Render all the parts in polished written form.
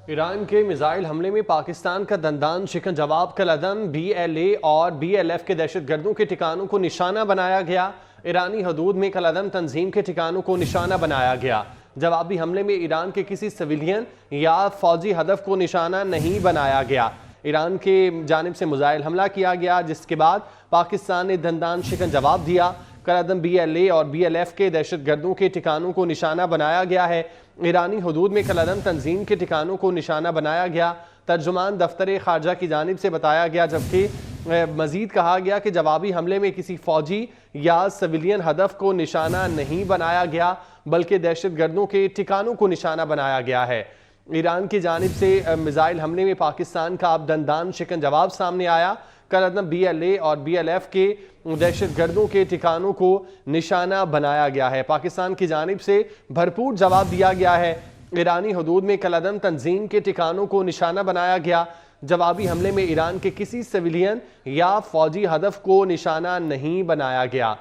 ایران کے میزائل حملے میں پاکستان کا دندان شکن جواب کالعدم BLA اور BLF کے دہشت گردوں کے ٹھکانوں کو نشانہ بنایا گیا۔ ایرانی حدود میں کالعدم تنظیم کے ٹھکانوں کو نشانہ بنایا گیا۔ جوابی حملے میں ایران کے کسی سویلین یا فوجی ہدف کو نشانہ نہیں بنایا گیا۔ ایران کی جانب سے میزائل حملہ کیا گیا، جس کے بعد پاکستان نے دندان شکن جواب دیا۔ کالعدم BLA اور BLF کے دہشت گردوں کے ٹھکانوں کو نشانہ بنایا گیا ہے۔ ایرانی حدود میں کالعدم تنظیم کے ٹھکانوں کو نشانہ بنایا گیا۔ ترجمان دفتر خارجہ کی جانب سے بتایا گیا، جبکہ مزید کہا گیا کہ جوابی حملے میں کسی فوجی یا سویلین ہدف کو نشانہ نہیں بنایا گیا، بلکہ دہشت گردوں کے ٹھکانوں کو نشانہ بنایا گیا ہے۔ ایران کی جانب سے میزائل حملے میں پاکستان کا اب دندان شکن جواب سامنے آیا۔ کالعدم BLA اور BLF کے دہشت گردوں کے ٹھکانوں کو نشانہ بنایا گیا ہے۔ پاکستان کی جانب سے بھرپور جواب دیا گیا ہے۔ ایرانی حدود میں کالعدم تنظیم کے ٹھکانوں کو نشانہ بنایا گیا۔ جوابی حملے میں ایران کے کسی سویلین یا فوجی ہدف کو نشانہ نہیں بنایا گیا۔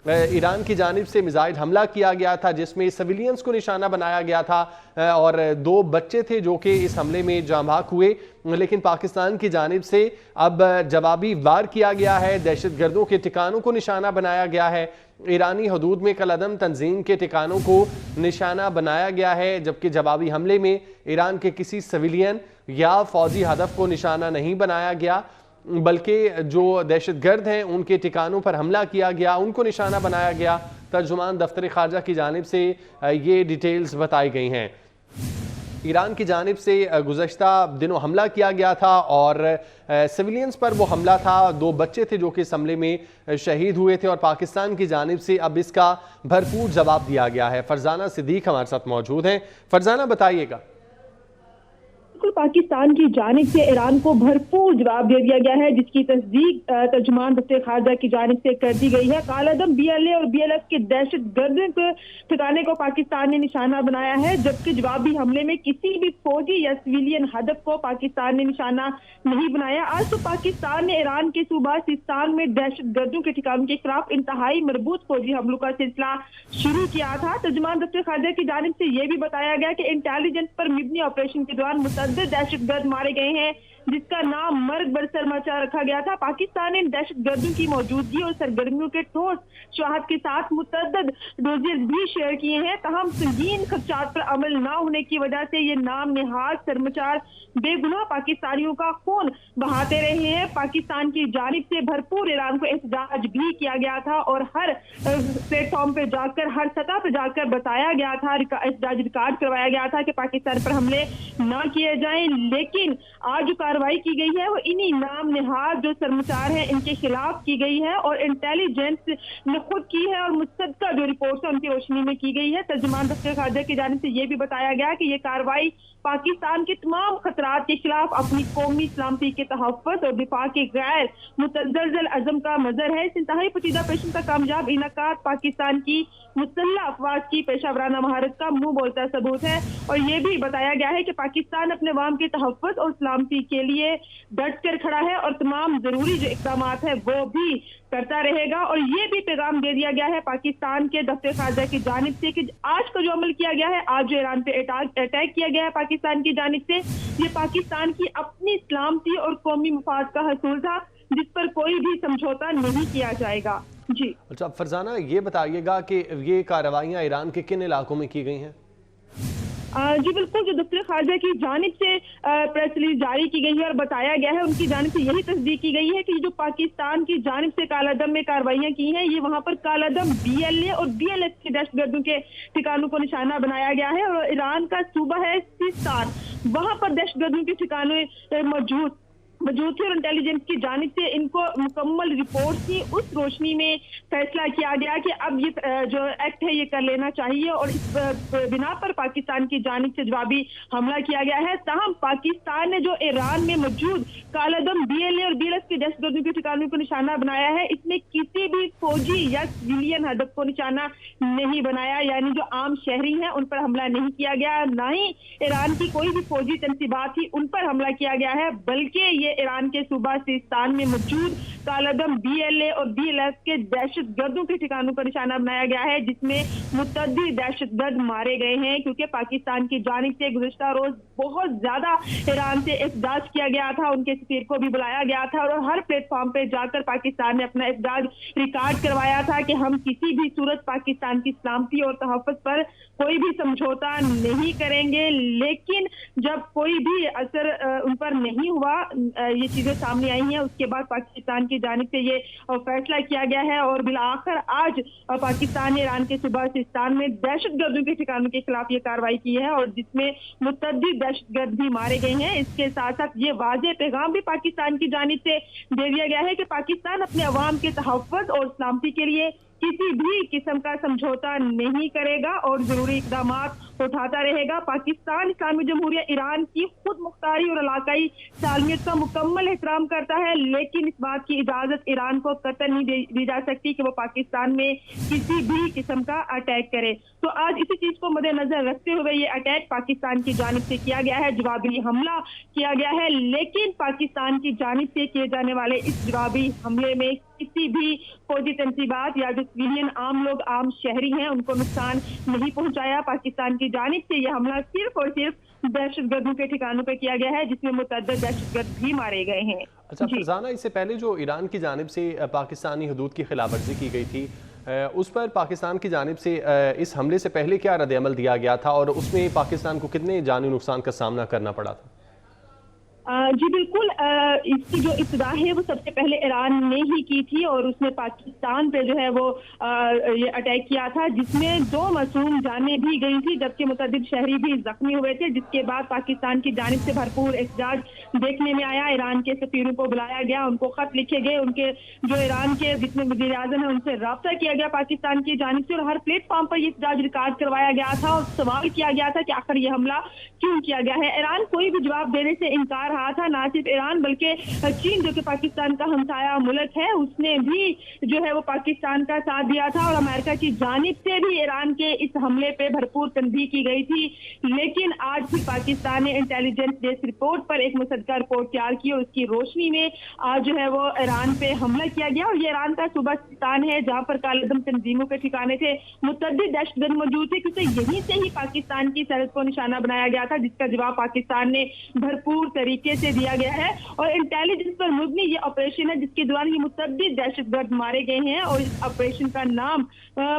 ایران کی جانب سے میزائل حملہ کیا گیا تھا، جس میں سویلینز کو نشانہ بنایا گیا تھا اور 2 بچے تھے جو کہ اس حملے میں جاں بحق ہوئے، لیکن پاکستان کی جانب سے اب جوابی وار کیا گیا ہے۔ دہشت گردوں کے ٹھکانوں کو نشانہ بنایا گیا ہے۔ ایرانی حدود میں کالعدم تنظیم کے ٹھکانوں کو نشانہ بنایا گیا ہے، جبکہ جوابی حملے میں ایران کے کسی سویلین یا فوجی ہدف کو نشانہ نہیں بنایا گیا، بلکہ جو دہشت گرد ہیں ان کے ٹھکانوں پر حملہ کیا گیا، ان کو نشانہ بنایا گیا۔ ترجمان دفتر خارجہ کی جانب سے یہ ڈیٹیلز بتائی گئی ہیں۔ ایران کی جانب سے گزشتہ دنوں حملہ کیا گیا تھا اور سویلینز پر وہ حملہ تھا۔ 2 بچے تھے جو کہ اس حملے میں شہید ہوئے تھے اور پاکستان کی جانب سے اب اس کا بھرپور جواب دیا گیا ہے۔ فرزانہ صدیق ہمارے ساتھ موجود ہیں۔ فرزانہ بتائیے گا۔ پاکستان کی جانب سے ایران کو بھرپور جواب دے دیا گیا ہے، جس کی تصدیق ترجمان دفتر خارجہ کی جانب سے کر دی گئی ہے۔ کالعدم BLA اور BLF کے دہشت گردوں کے ٹھکانے کو پاکستان نے نشانہ بنایا ہے، جبکہ جوابی حملے میں کسی بھی فوجی یا سویلین ہدف کو پاکستان نے نشانہ نہیں بنایا۔ آج تو پاکستان نے ایران کے صوبہ سیستان میں دہشت گردوں کے ٹھکانوں کے خلاف انتہائی مربوط فوجی حملوں کا سلسلہ شروع کیا تھا۔ ترجمان دفتر خارجہ کی جانب سے یہ بھی بتایا گیا کہ انٹیلیجنس پر مبنی آپریشن کے دوران دہشت گرد مارے گئے ہیں، جس کا نام مرگ بر سرمچہ رکھا گیا تھا۔ پاکستان نے دہشت گردوں کی موجودگی اور سرگرمیوں کے ٹھوس شواہد کے ساتھ متعدد ڈوزیز بھی شیئر کیے ہیں، تاہم سنگین خدشات پر عمل نہ ہونے کی وجہ سے یہ نام نہاد سرمچار بے گناہ پاکستانیوں کا خون بہاتے رہے ہیں۔ پاکستان کی جانب سے بھرپور ایران کو احتجاج بھی کیا گیا تھا اور ہر پلیٹ فارم پہ جا کر، ہر سطح پہ جا کر بتایا گیا تھا، احتجاج ریکارڈ کروایا گیا تھا کہ پاکستان پر حملے نہ کیے جائیں، لیکن آج جو کارروائی کی گئی ہے وہ انہی نام نہاد جو سرمچار ہیں ان کے خلاف کی گئی ہے اور انٹیلیجنس نے خود کی ہے اور مصدقہ جو رپورٹس ہیں ان کی روشنی میں کی گئی ہے۔ ترجمان دفتر خارجہ کی جانب سے یہ بھی بتایا گیا کہ یہ کارروائی پاکستان کے تمام خطرات کے خلاف اپنی قومی سلامتی کے تحفظ اور دفاع کے غیر متزلزل عزم کا مظہر ہے۔ اس انتہائی پیچیدہ آپریشن کا کامیاب انعقاد پاکستان کی مسلح افواج کی پیشہ ورانہ مہارت کا منہ بولتا ثبوت ہے اور یہ بھی بتایا گیا ہے کہ پاکستان اپنے عوام کے تحفظ اور سلامتی کے لیے ڈٹ کر کھڑا ہے اور تمام ضروری جو اقدامات ہیں وہ بھی کرتا رہے گا۔ اور یہ بھی پیغام دے دیا گیا ہے پاکستان کے دفتر خارجہ کی جانب سے کہ آج کا جو عمل کیا گیا ہے، آج جو ایران پہ اٹیک کیا گیا ہے پاکستان کی جانب سے، یہ پاکستان کی اپنی سلامتی اور قومی مفاد کا حصول تھا، جس پر کوئی بھی سمجھوتا نہیں کیا جائے گا۔ جی اچھا فرزانہ، یہ بتائیے گا کہ یہ کارروائیاں ایران کے کن علاقوں میں کی گئی ہیں؟ جی بالکل، جو دفتر خارجہ کی جانب سے پریس ریلیز جاری کی گئی ہے اور بتایا گیا ہے، ان کی جانب سے یہی تصدیق کی گئی ہے کہ جو پاکستان کی جانب سے کالعدم میں کارروائیاں کی ہیں، یہ وہاں پر کالعدم BLA اور BLF کے دہشت گردوں کے ٹھکانوں کو نشانہ بنایا گیا ہے اور ایران کا صوبہ ہے سیستان، وہاں پر دہشت گردوں کے ٹھکانے موجود تھی اور انٹیلیجنس کی جانب سے ان کو مکمل رپورٹ تھی۔ اس روشنی میں فیصلہ کیا گیا کہ اب یہ جو ایکٹ ہے یہ کر لینا چاہیے اور اس بنا پر پاکستان کی جانب سے جوابی حملہ کیا گیا ہے۔ تاہم پاکستان نے جو ایران میں موجود کالعدم BLA اور BLF کے دہشت گردوں کے ٹھکانوں کو نشانہ بنایا ہے، اس میں کسی بھی فوجی یا سویلین ہدف کو نشانہ نہیں بنایا، یعنی جو عام شہری ہیں ان پر حملہ نہیں کیا گیا، نہ ہی ایران کی کوئی بھی فوجی تنصیبات تھی ان پر حملہ کیا گیا ہے، بلکہ یہ ایران کے صوبہ سیستان میں موجود कालादम BLA और BLF के दहशत गर्दों के ठिकानों पर निशाना बनाया गया है, जिसमें मुतअद्दिद दहशत गर्द मारे गए हैं, क्योंकि पाकिस्तान की जानिब से गुज़िश्ता रोज बहुत ज्यादा ईरान से एहतजाज किया गया था, उनके सफीर को भी बुलाया गया था और हर प्लेटफॉर्म पे जाकर पाकिस्तान ने अपना एहतजाज रिकॉर्ड करवाया था कि हम किसी भी सूरत पाकिस्तान की सलामती और तहफ़्फ़ुज़ पर कोई भी समझौता नहीं करेंगे। लेकिन जब कोई भी असर उन पर नहीं हुआ, ये चीजें सामने आई हैं, उसके बाद पाकिस्तान की जानिब से ये फैसला किया गया है और बिलाखिर आज पाकिस्तान ने ईरान के सूबा सिस्तान में दहशत गर्दों के ठिकानों के खिलाफ ये कार्रवाई की है और जिसमें मुतअद्दिद दहशत गर्द भी मारे गए हैं। इसके साथ साथ ये वाज़ेह पैगाम भी पाकिस्तान की जानिब से दे दिया गया है कि पाकिस्तान अपने अवाम के तहफ़्फ़ुज़ और सलामती के लिए किसी भी किस्म का समझौता नहीं करेगा और जरूरी इकदाम उठाता रहेगा। पाकिस्तान इस्लामी जमहूरिया ईरान की खुद मुख्तारी और इलाकाई सालमियत का मुकम्मल एहतराम करता है, लेकिन इस बात की इजाजत ईरान को कतई नहीं दी जा सकती कि वो पाकिस्तान में किसी भी किस्म का अटैक करे। तो आज इसी चीज को मद्देनजर रखते हुए ये अटैक पाकिस्तान की जानिब से किया गया है, जवाबी हमला किया गया है, लेकिन पाकिस्तान की जानिब से किए जाने वाले इस जवाबी हमले में किसी भी फौजी तंसीबात या जो सिविलियन आम लोग आम शहरी हैं उनको नुकसान नहीं पहुंचाया। पाकिस्तान की जानिब से यह हमला सिर्फ और सिर्फ दहशतगर्दों के ठिकानों पर किया गया है, जिसमें मुतअद्दिद दहशतगर्द भी मारे गए हैं। अच्छा फरजाना, इससे पहले जो ईरान की जानिब से पाकिस्तानी हदूद की खिलाफ वर्जी की गई थी, उस पर पाकिस्तान की जानिब से इस हमले से पहले क्या रद्द-ए-अमल दिया गया था और उसमें पाकिस्तान को कितने जानी नुकसान का सामना करना पड़ा था? जी बिल्कुल, इसकी जो इब्तिदा है वो सबसे पहले ईरान ने ही की थी और उसने पाकिस्तान पे जो है वो ये अटैक किया था, जिसमें 2 मासूम जानें भी गई थी, जबकि मुतअद्दिद शहरी भी जख्मी हुए थे, जिसके बाद पाकिस्तान की जानिब से भरपूर एहतजाज देखने में आया। ईरान के सफीरों को बुलाया गया, उनको खत लिखे गए, उनके जो ईरान के जितने वज़ीर आज़म है उनसे रब्ता किया गया पाकिस्तान की जानिब से और हर प्लेटफॉर्म पर ये एहतजाज रिकॉर्ड करवाया गया था और सवाल किया गया था कि आखिर ये हमला क्यों किया गया है। ईरान कोई भी जवाब देने से इनकार रहा था, ना सिर्फ ईरान बल्कि चीन जो कि पाकिस्तान का हमसाया मुल्क है उसने भी जो है वो पाकिस्तान का साथ दिया था और अमेरिका की जानिब से भी ईरान के इस हमले पे भरपूर तनबीह की गई थी। लेकिन आज भी पाकिस्तान ने इंटेलिजेंस बेस्ड रिपोर्ट पर एक मुसद्दका रिपोर्ट तैयार की और उसकी रोशनी में आज जो है वो ईरान पे हमला किया गया और ये ईरान का सूबा सिस्तान है जहां पर कालेदम तंजीमों के ठिकाने थे, मुतअद्दिद दहशतगर्द मौजूद थे, क्योंकि यहीं से ही पाकिस्तान की सरहद को निशाना बनाया गया था, जिसका जवाब पाकिस्तान ने भरपूर तरीके से दिया गया है। और इंटेलिजेंस पर मुबनी ये ऑपरेशन है जिसके दौरान ये मुतअद्दिद दहशतगर्द मारे गए हैं और इस ऑपरेशन का नाम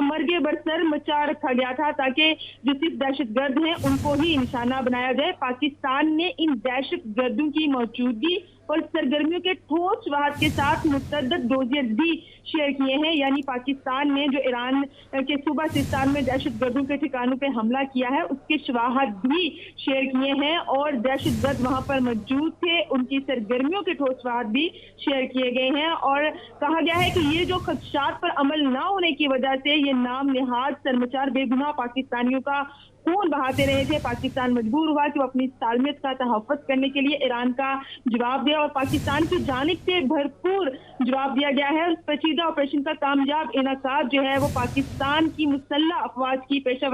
मर्गे बरसर मचा रखा गया था ताकि जो सिर्फ दहशतगर्द हैं उनको ही निशाना बनाया जाए। पाकिस्तान ने इन दहशतगर्दों की मौजूदगी और सरगर्मियों के ठोस शवाहद के साथ मुतअद्दिद डोजियर भी शेयर किए हैं, यानी पाकिस्तान ने जो ईरान के सूबा सिस्तान में दहशतगर्दों के ठिकानों पे हमला किया है उसके शवाहद भी शेयर किए हैं और दहशतगर्द वहां पर मौजूद थे, उनकी सरगर्मियों के ठोस शवाहद भी शेयर किए गए हैं। और कहा गया है कि ये जो खदशात पर अमल ना होने की वजह से ये नाम निहाज सरमचार बेगुनाह पाकिस्तानियों का खून बहाते रहे थे। पाकिस्तान मजबूर हुआ कि वो अपनी सालमियत का तहफ़्फ़ुज़ करने के लिए ईरान का जवाब दिया और पाकिस्तान की जानिब से भरपूर जवाब दिया गया है। उस पेचीदा ऑपरेशन का कामयाब इनकाद जो है वो पाकिस्तान की मुसल्लह अफवाज की पेशा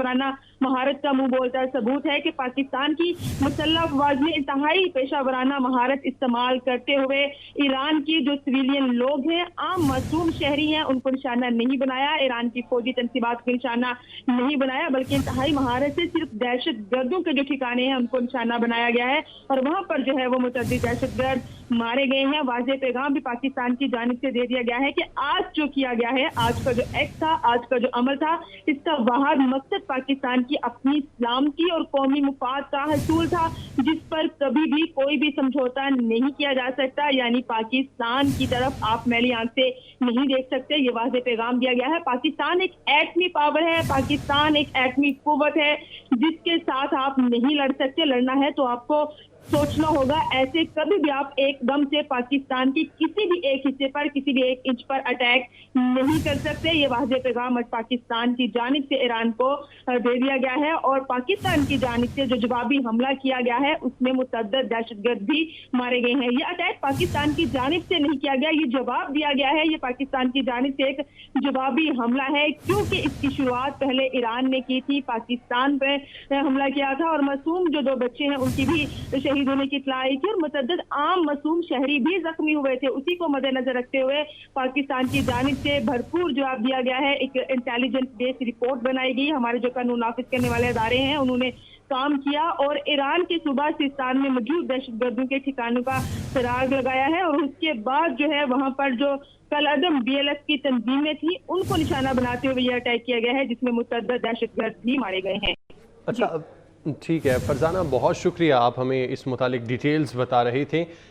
महारत का मुंह बोलता सबूत है कि पाकिस्तान की मुसल्लह अफवाज ने इंतहाई पेशा वराना महारत इस्तेमाल करते हुए ईरान की जो सिविलियन लोग हैं, आम मासूम शहरी हैं, उनको निशाना नहीं बनाया, ईरान की फौजी तंसीबात को निशाना नहीं बनाया, बल्कि इंतहाई महारत से सिर्फ दहशतगर्दों के जो ठिकाने हैं उनको निशाना बनाया गया है और वहां पर जो है वो मुतअद्दिद दहशतगर्द मारे गए हैं। वाज़ेह पैगाम भी पाकिस्तान की जानिब से दे दिया गया है कि आज जो किया गया है, आज का जो एक्ट था, आज का जो अमल था, इसका वाहिद मकसद पाकिस्तान की अपनी सलामती और कौमी मुफाद का हसूल था, जिस पर कभी भी कोई भी समझौता नहीं किया जा सकता, यानी पाकिस्तान की तरफ आप मैली आंख से नहीं देख सकते। ये वाज़ेह पैगाम दिया गया है। पाकिस्तान एक एटमी पावर है, पाकिस्तान एक एटमी कुव्वत है जिसके साथ आप नहीं लड़ सकते। लड़ना है तो आपको सोचना होगा, ऐसे कभी भी आप एकदम से पाकिस्तान की किसी भी एक हिस्से पर, किसी भी एक इंच पर अटैक नहीं कर सकते। ये वाज़ेह पैगाम आज पाकिस्तान की जानिब से ईरान को दे दिया गया है और पाकिस्तान की जानिब से जो जवाबी हमला किया गया है उसमें मुतअद्दिद दहशतगर्द भी मारे गए हैं। ये अटैक पाकिस्तान की जानिब से नहीं किया गया, ये जवाब दिया गया है, ये पाकिस्तान की जानिब से एक जवाबी हमला है, क्योंकि इसकी शुरुआत पहले ईरान ने की थी, पाकिस्तान पर हमला किया था और मासूम जो 2 बच्चे हैं उनकी भी शहीद होने की इत्तला आई थी और मुतअद्दिद आम मासूम शहरी भी जख्मी हुए थे। उसी को मद्देनजर रखते हुए पाकिस्तान की जानिब से भरपूर जवाब दिया गया है। एक इंटेलिजेंस बेस्ड रिपोर्ट बनाई गई, हमारे जो कानून नाफिज करने वाले अदारे हैं उन्होंने काम किया और ईरान के सूबा सिस्तान में मौजूद दहशतगर्दों के ठिकानों का सुराग लगाया है और उसके बाद जो है वहां पर जो कलअदम BLF की तंजीमें थी उनको निशाना बनाते हुए यह अटैक किया गया है, जिसमें मुतअद्दिद दहशतगर्द भी मारे गए हैं। अच्छा, ठीक है फरजाना, बहुत शुक्रिया, आप हमें इस मुतालिक डिटेल्स बता रहे थे।